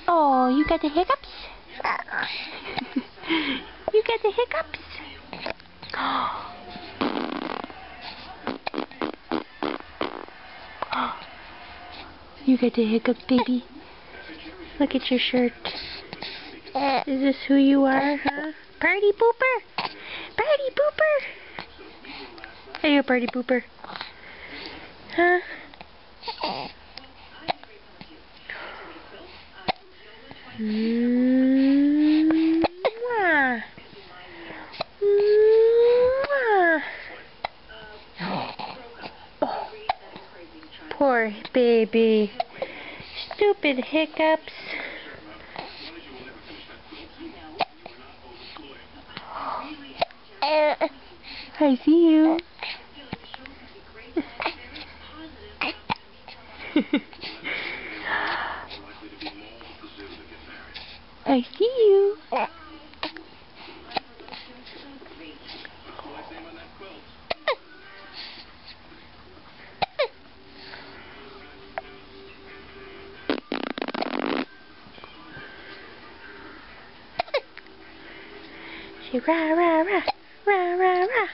Oh, you got the hiccups? You got the hiccups? You got the hiccups, baby. Look at your shirt. Is this who you are, huh? Party pooper! Party pooper! Are you a party pooper? Huh? Mwah. Mwah. Oh. Poor baby. Stupid hiccups. I see you. I see you. She rah rah rah rah rah rah.